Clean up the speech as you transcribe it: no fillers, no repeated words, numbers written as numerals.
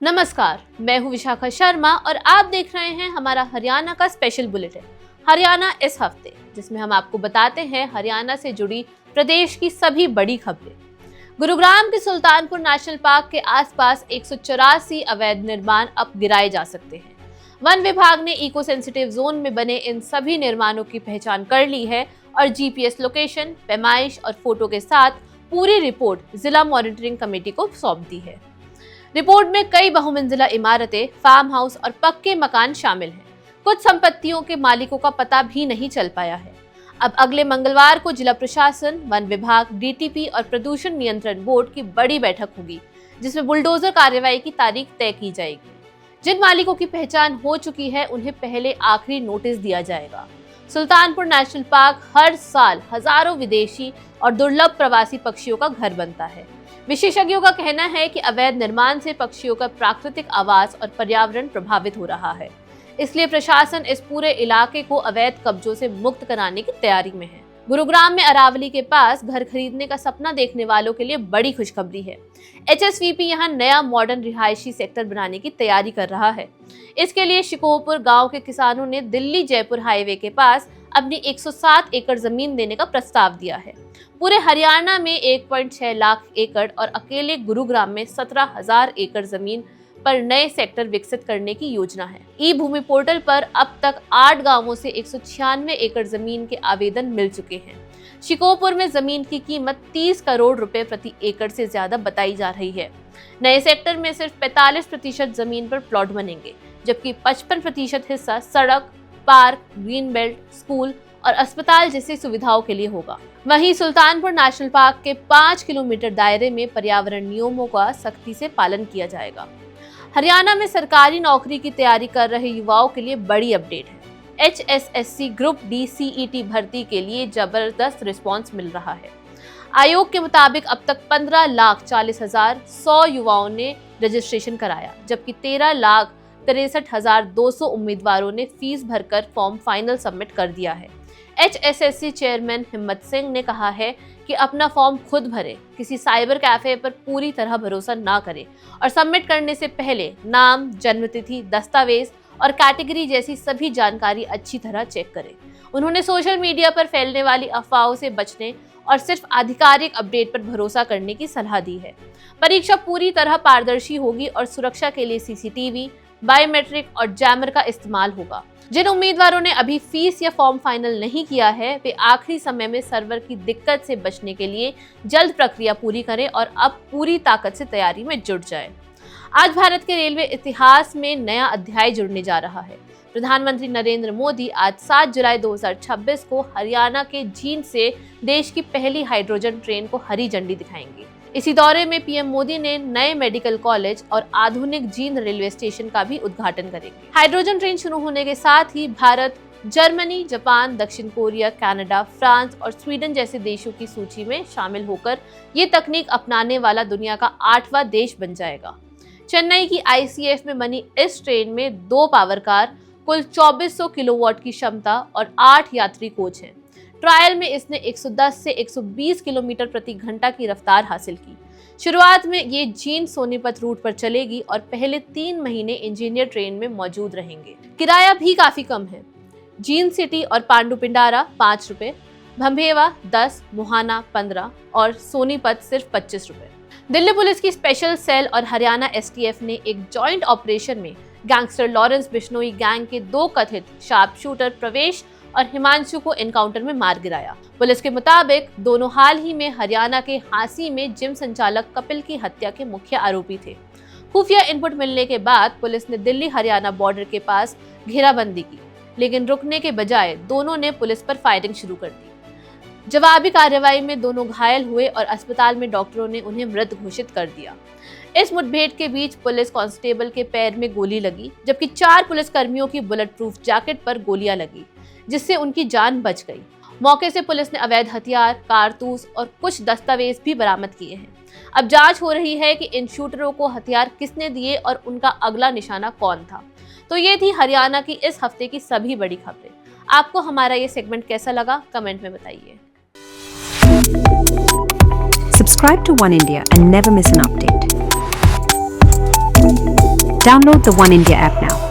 नमस्कार, मैं हूं विशाखा शर्मा और आप देख रहे हैं हमारा हरियाणा का स्पेशल बुलेटिन हरियाणा इस हफ्ते, जिसमें हम आपको बताते हैं हरियाणा से जुड़ी प्रदेश की सभी बड़ी खबरें। गुरुग्राम के सुल्तानपुर नेशनल पार्क के आसपास 184 अवैध निर्माण अब गिराए जा सकते हैं। वन विभाग ने इको सेंसिटिव जोन में बने इन सभी निर्माणों की पहचान कर ली है और जीपीएस लोकेशन, पैमाइश और फोटो के साथ पूरी रिपोर्ट जिला मॉनिटरिंग कमेटी को सौंप दी है। रिपोर्ट में कई बहुमंजिला इमारतें, फार्म हाउस और पक्के मकान शामिल हैं। कुछ संपत्तियों के मालिकों का पता भी नहीं चल पाया है। अब अगले मंगलवार को जिला प्रशासन, वन विभाग, डीटीपी और प्रदूषण नियंत्रण बोर्ड की बड़ी बैठक होगी, जिसमें बुलडोजर कार्रवाई की तारीख तय की जाएगी। जिन मालिकों की पहचान हो चुकी है, उन्हें पहले आखिरी नोटिस दिया जाएगा। सुल्तानपुर नेशनल पार्क हर साल हजारों विदेशी और दुर्लभ प्रवासी पक्षियों का घर बनता है। विशेषज्ञों का कहना है कि अवैध निर्माण से पक्षियों का प्राकृतिक आवास और पर्यावरण प्रभावित हो रहा है। इसलिए प्रशासन इस पूरे इलाके को अवैध कब्जों से मुक्त कराने की तैयारी में है। गुरुग्राम में अरावली के पास घर खरीदने का सपना देखने वालों के लिए बड़ी खुशखबरी है। एचएसवीपी यहां नया मॉडर्न रिहायशी सेक्टर बनाने की तैयारी कर रहा है। इसके लिए शिकोहपुर गांव के किसानों ने दिल्ली जयपुर हाईवे के पास अपनी 107 एकड़ जमीन देने का प्रस्ताव दिया है। पूरे हरियाणा में 1.6 लाख एकड़ और अकेले गुरुग्राम में 17,000 एकड़ जमीन पर नए सेक्टर विकसित करने की योजना है। ई भूमि पोर्टल पर अब तक 8 गांवों से 196 एकड़ जमीन के आवेदन मिल चुके हैं। शिकोहपुर में जमीन की कीमत 30 करोड़ रुपए प्रति एकड़ से ज्यादा बताई जा रही है। नए सेक्टर में सिर्फ 45% जमीन पर प्लॉट बनेंगे, जबकि 55% हिस्सा सड़क, पार्क, ग्रीन बेल्ट, स्कूल और अस्पताल जैसी सुविधाओं के लिए होगा। वहीं सुल्तानपुर नेशनल पार्क के 5 किलोमीटर दायरे में पर्यावरण नियमों का सख्ती से पालन किया जाएगा। हरियाणा में सरकारी नौकरी की तैयारी कर रहे युवाओं के लिए बड़ी अपडेट है। HSSC ग्रुप डी CET भर्ती के लिए जबरदस्त रिस्पांस मिल रहा है। आयोग के मुताबिक अब तक 15,40,100 युवाओं ने रजिस्ट्रेशन कराया, जबकि 13,63,200 उम्मीदवारों ने फीस भरकर फॉर्म फाइनल सबमिट कर दिया है। HSSC चेयरमैन हिम्मत सिंह ने कहा है कि अपना फॉर्म खुद भरें, किसी साइबर कैफे पर पूरी तरह भरोसा ना करें और सबमिट करने से पहले नाम, जन्मतिथि, दस्तावेज और कैटेगरी जैसी सभी जानकारी अच्छी तरह चेक करें। उन्होंने सोशल मीडिया पर फैलने वाली अफवाहों से बचने और सिर्फ आधिकारिक अपडेट पर भरोसा करने की सलाह दी है। परीक्षा पूरी तरह पारदर्शी होगी और सुरक्षा के लिए CCTV, बायोमेट्रिक और जैमर का इस्तेमाल होगा। जिन उम्मीदवारों ने अभी फीस या फॉर्म फाइनल नहीं किया है, वे आखिरी समय में सर्वर की दिक्कत से बचने के लिए जल्द प्रक्रिया पूरी करें और अब पूरी ताकत से तैयारी में जुट जाएं। आज भारत के रेलवे इतिहास में नया अध्याय जुड़ने जा रहा है। प्रधानमंत्री नरेंद्र मोदी आज 7 जुलाई 2026 को हरियाणा के जींद से देश की पहली हाइड्रोजन ट्रेन को हरी झंडी दिखाएंगे। इसी दौरे में पीएम मोदी ने नए मेडिकल कॉलेज और आधुनिक जींद रेलवे स्टेशन का भी उद्घाटन करेंगे। हाइड्रोजन ट्रेन शुरू होने के साथ ही भारत जर्मनी, जापान, दक्षिण कोरिया, कनाडा, फ्रांस और स्वीडन जैसे देशों की सूची में शामिल होकर ये तकनीक अपनाने वाला दुनिया का 8वां देश बन जाएगा। चेन्नई की ICF में बनी इस ट्रेन में 2 पावर कार, कुल 2400 किलोवाट की क्षमता और 8 यात्री कोच हैं। ट्रायल में इसने 110 से 120 किलोमीटर प्रति घंटा की रफ्तार हासिल की। शुरुआत में ये जींद सोनीपत रूट पर चलेगी और पहले 3 महीने इंजीनियर ट्रेन में मौजूद रहेंगे। किराया भी काफी कम है। जींद सिटी और पांडुपिंडारा 5 रुपए, भंभेवा 10, मुहाना 15 और सोनीपत सिर्फ 25 रुपए। दिल्ली पुलिस की स्पेशल सेल और हरियाणा STF ने एक जॉइंट ऑपरेशन में गैंगस्टर लॉरेंस बिश्नोई गैंग के 2 कथित शार्प शूटर प्रवेश और हिमांशु को एनकाउंटर में मार गिराया। पुलिस के मुताबिक दोनों हाल ही में हरियाणा के हांसी में जिम संचालक कपिल की हत्या के मुख्य आरोपी थे। खुफिया इनपुट मिलने के बाद पुलिस ने दिल्ली हरियाणा बॉर्डर के पास घेराबंदी की, लेकिन रुकने के बजाय दोनों ने पुलिस पर फायरिंग शुरू कर दी। जवाबी कार्रवाई में दोनों घायल हुए और अस्पताल में डॉक्टरों ने उन्हें मृत घोषित कर दिया। इस मुठभेड़ के बीच पुलिस कांस्टेबल के पैर में गोली लगी, जबकि 4 पुलिसकर्मियों की बुलेट प्रूफ जैकेट पर गोलियां लगी, जिससे उनकी जान बच गई। मौके से पुलिस ने अवैध हथियार, कारतूस और कुछ दस्तावेज भी बरामद किए हैं। अब जांच हो रही है कि इन शूटरों को हथियार किसने दिए और उनका अगला निशाना कौन था। तो ये थी हरियाणा की इस हफ्ते की सभी बड़ी खबरें। आपको हमारा ये सेगमेंट कैसा लगा, कमेंट में बताइए। Subscribe to One India and never miss an update. Download the One India app now.